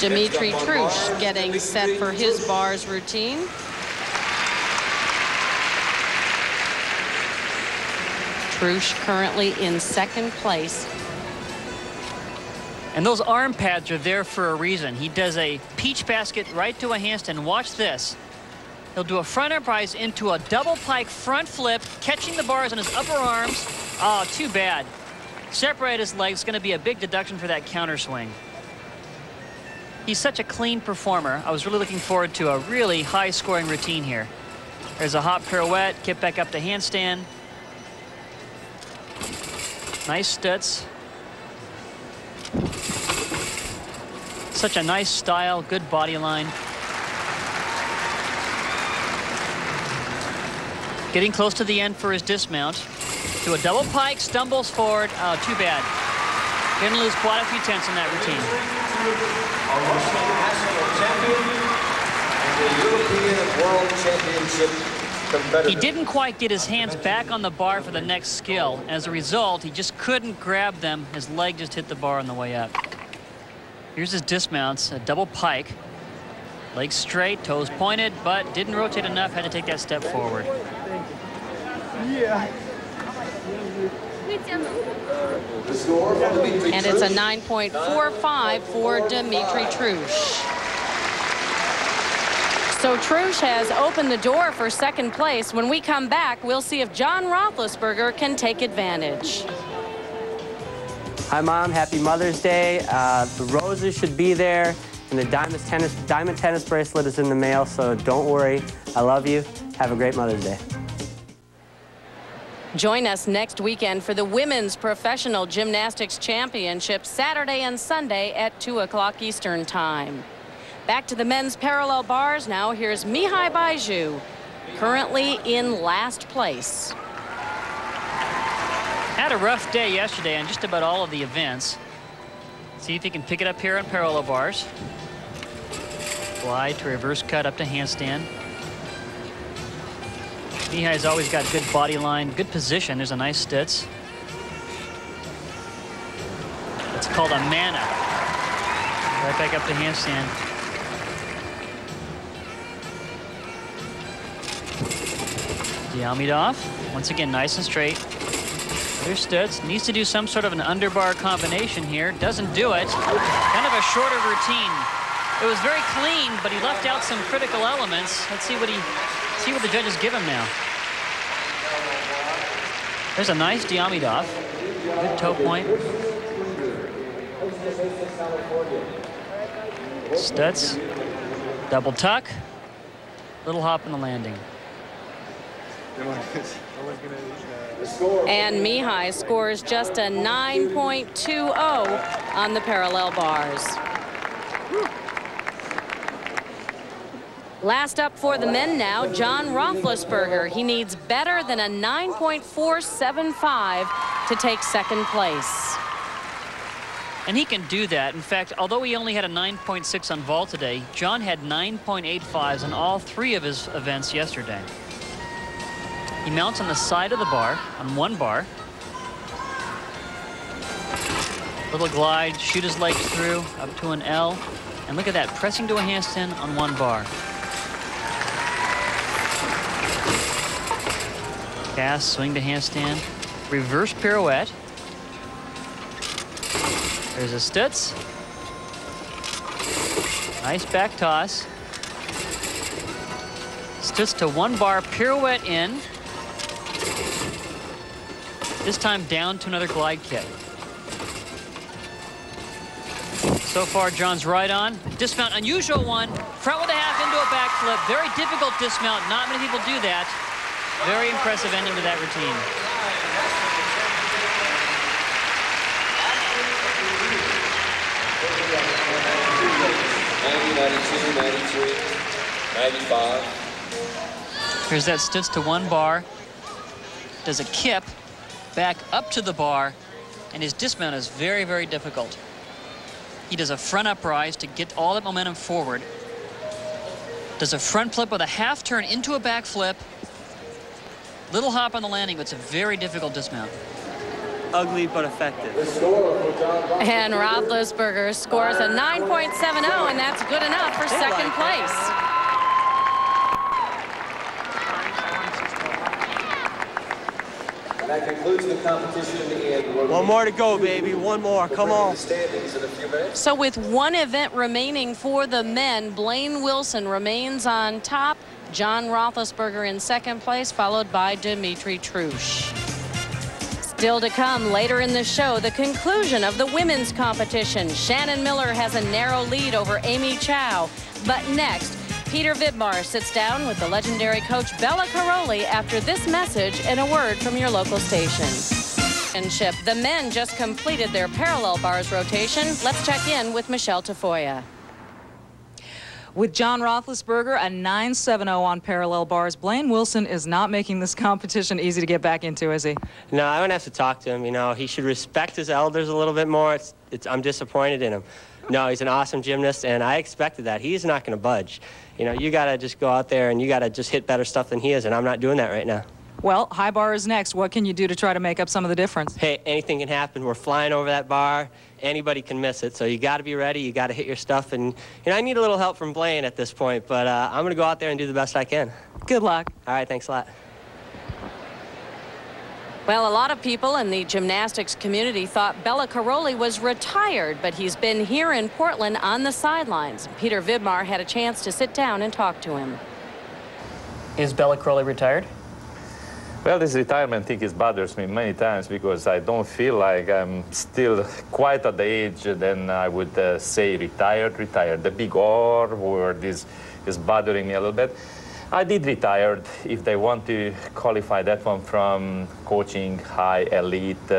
Dmitri Trouch getting set for his bars routine. Trouch currently in second place. And those arm pads are there for a reason. He does a peach basket right to a handstand. Watch this. He'll do a front upright into a double pike front flip, catching the bars on his upper arms. Oh, too bad. Separate his legs. Going to be a big deduction for that counter swing. He's such a clean performer. I was really looking forward to a really high-scoring routine here. There's a hop pirouette, kick back up to handstand. Nice stutz. Such a nice style, good body line. Getting close to the end for his dismount. To a double pike, stumbles forward. Oh, too bad. Going to lose quite a few tenths in that routine. Our Russian national champion and the European World Championship competitor. He didn't quite get his hands back on the bar for the next skill. As a result, he just couldn't grab them. His leg just hit the bar on the way up. Here's his dismounts, a double pike. Legs straight, toes pointed, but didn't rotate enough, had to take that step forward. And it's a 9.45 for Dmitri Trouch. So Trouch has opened the door for second place. When we come back, we'll see if John Roethlisberger can take advantage. Hi, Mom. Happy Mother's Day. The roses should be there, and the diamond tennis bracelet is in the mail, so don't worry. I love you. Have a great Mother's Day. Join us next weekend for the Women's Professional Gymnastics Championship, Saturday and Sunday at 2 o'clock Eastern Time. Back to the men's parallel bars now. Here's Mihai Bagiu, currently in last place. Had a rough day yesterday on just about all of the events. See if he can pick it up here on parallel bars. Glide to reverse cut up to handstand. Mihai's always got good body line, good position. There's a nice stutz. It's called a mana. Right back up to handstand. Diamidov, once again, nice and straight. There's stutz. Needs to do some sort of an underbar combination here. Doesn't do it. Kind of a shorter routine. It was very clean, but he left out some critical elements. Let's see what the judges give him now. There's a nice Diamidov. Good toe point. Stutz. Double tuck. Little hop in the landing. And Mihai scores just a 9.20 on the parallel bars. Last up for the men now, John Roethlisberger. He needs better than a 9.475 to take second place. And he can do that. In fact, although he only had a 9.6 on vault today, John had 9.85s on all three of his events yesterday. He mounts on the side of the bar, on one bar. Little glide, shoot his legs through, up to an L. And look at that, pressing to a handstand on one bar. Cast, swing to handstand, reverse pirouette. There's a stutz. Nice back toss. Stutz to one bar, pirouette in. This time down to another glide kick. So far, John's right on. Dismount, unusual one. Front with a half into a backflip. Very difficult dismount. Not many people do that. Very impressive ending to that routine. Here's that stutz to one bar. Does a kip back up to the bar, and his dismount is very, very difficult. He does a front uprise to get all that momentum forward. Does a front flip with a half turn into a back flip. Little hop on the landing, but it's a very difficult dismount. ugly but effective. And Roethlisberger scores a 9.70, and that's good enough for second place. That concludes the competition. And one more to go, baby. One more. Come on. So with one event remaining for the men, Blaine Wilson remains on top. John Roethlisberger in second place, followed by Dmitri Trouch. Still to come later in the show, the conclusion of the women's competition. Shannon Miller has a narrow lead over Amy Chow. But next, Peter Vidmar sits down with the legendary coach Bela Karolyi after this message and a word from your local station. The men just completed their parallel bars rotation. Let's check in with Michelle Tafoya. With John Roethlisberger a 9.70 on parallel bars, Blaine Wilson is not making this competition easy to get back into, is he? No, I wouldn't have to talk to him. You know, he should respect his elders a little bit more. I'm disappointed in him. No, he's an awesome gymnast, and I expected that. He's not going to budge. You know, you got to just go out there and you got to just hit better stuff than he is, and I'm not doing that right now. Well, high bar is next. What can you do to try to make up some of the difference? Hey, anything can happen. We're flying over that bar. Anybody can miss it, so you got to be ready. You got to hit your stuff, and you know, I need a little help from Blaine at this point, but I'm going to go out there and do the best I can. Good luck. All right, thanks a lot. Well, a lot of people in the gymnastics community thought Bela Karolyi was retired, but he's been here in Portland on the sidelines. Peter Vidmar had a chance to sit down and talk to him. Is Bela Karolyi retired? Well, this retirement thing bothers me many times because I don't feel like I'm still quite at the age then I would say retired. The big R word is bothering me a little bit. I did retired, if they want to qualify that one from coaching high elite,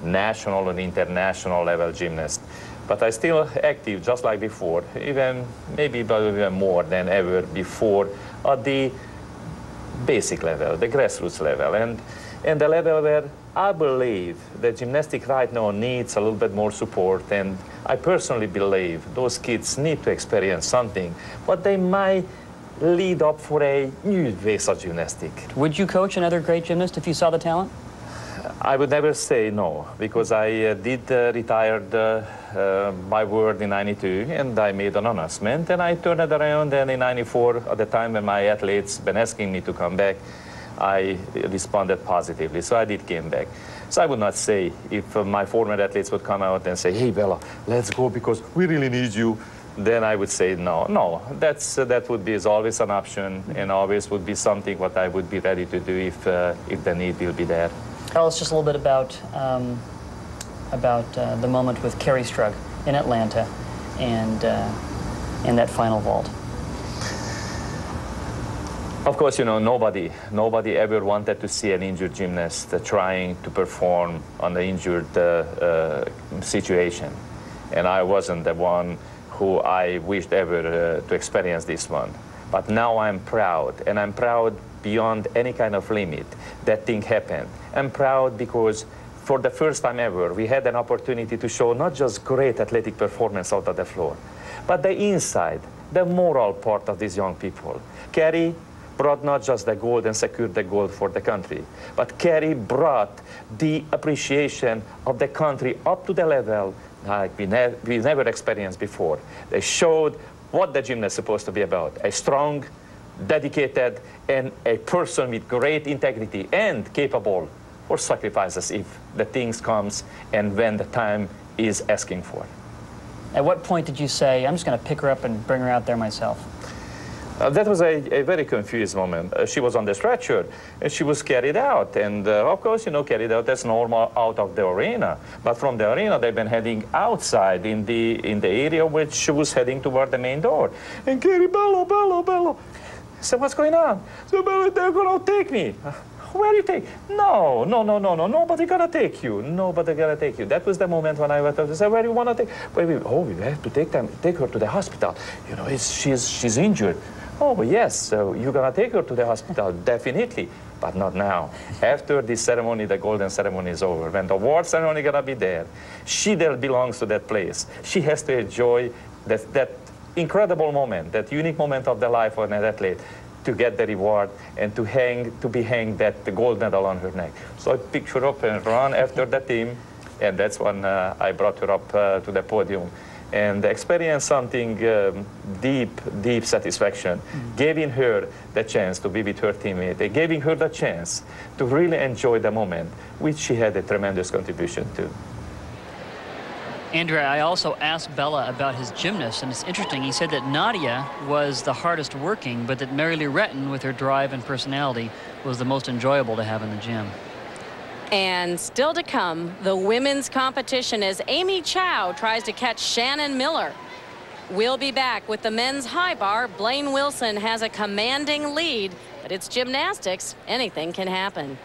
national and international level gymnast. But I still active just like before, maybe even more than ever before at the basic level, the grassroots level, and the level where I believe that gymnastics right now needs a little bit more support, and I personally believe those kids need to experience something, but they might lead up for a new ways of gymnastics. Would you coach another great gymnast if you saw the talent? I would never say no, because I did retire my word in '92, and I made an announcement, and I turned it around, and in '94, at the time when my athletes been asking me to come back, I responded positively, so I did came back. So I would not say if my former athletes would come out and say, hey, Bela, let's go because we really need you, then I would say no. No, that would be always an option, and always would be something what I would be ready to do if the need will be there. Tell us just a little bit about the moment with Kerry Strug in Atlanta and that final vault. Of course, you know, nobody ever wanted to see an injured gymnast trying to perform on the injured situation. And I wasn't the one who I wished ever to experience this one. But now I'm proud, and I'm proud beyond any kind of limit that thing happened. I'm proud because for the first time ever, we had an opportunity to show not just great athletic performance out of the floor, but the inside, the moral part of these young people. Kerry brought not just the gold and secured the gold for the country, but Kerry brought the appreciation of the country up to the level like we never experienced before. They showed what the gymnast is supposed to be about, a strong, dedicated, and a person with great integrity and capable for sacrifices if the things comes and when the time is asking for. At what point did you say, I'm just going to pick her up and bring her out there myself? That was a very confused moment. She was on the stretcher, and she was carried out. And of course, you know, carried out, that's normal out of the arena. But from the arena, they've been heading outside in the area which she was heading toward the main door. And Kerry, Bela. I said, what's going on? So, Bela, they're going to take me. Where do you take? No, nobody gonna take you. Nobody gonna take you. That was the moment when I went up to say, where do you want to take? Oh, we have to take her to the hospital. You know, she's injured. Oh, yes, so you're gonna take her to the hospital, definitely, but not now. After this ceremony, the golden ceremony is over. When the award ceremony gonna be there, she there belongs to that place. She has to enjoy that incredible moment, that unique moment of the life of an athlete. to get the reward and to be hanged the gold medal on her neck. So I picked her up and ran after the team, and that's when I brought her up to the podium and experienced something deep satisfaction, giving her the chance to be with her teammate, giving her the chance to really enjoy the moment, which she had a tremendous contribution to. Andrea, I also asked Bela about his gymnasts, and it's interesting. He said that Nadia was the hardest working, but that Mary Lou Retton, with her drive and personality, was the most enjoyable to have in the gym. And still to come, the women's competition as Amy Chow tries to catch Shannon Miller. We'll be back with the men's high bar. Blaine Wilson has a commanding lead, but it's gymnastics. Anything can happen.